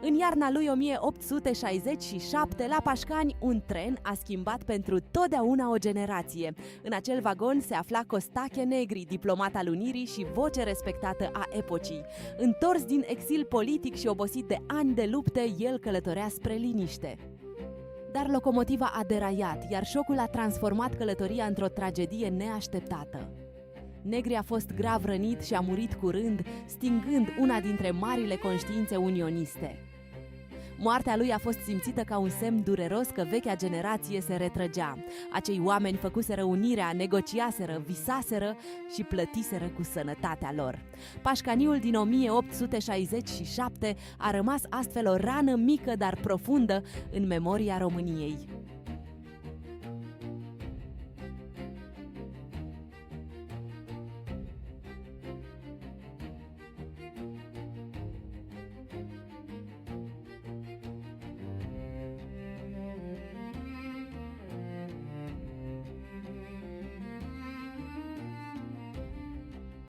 În iarna lui 1867, la Pașcani, un tren a schimbat pentru totdeauna o generație. În acel vagon se afla Costache Negri, diplomat al Unirii și voce respectată a epocii. Întors din exil politic și obosit de ani de lupte, el călătorea spre liniște. Dar locomotiva a deraiat, iar șocul a transformat călătoria într-o tragedie neașteptată. Negri a fost grav rănit și a murit curând, stingând una dintre marile conștiințe unioniste. Moartea lui a fost simțită ca un semn dureros că vechea generație se retrăgea. Acei oameni făcuseră unirea, negociaseră, visaseră și plătiseră cu sănătatea lor. Pașcaniul din 1867 a rămas astfel o rană mică, dar profundă în memoria României.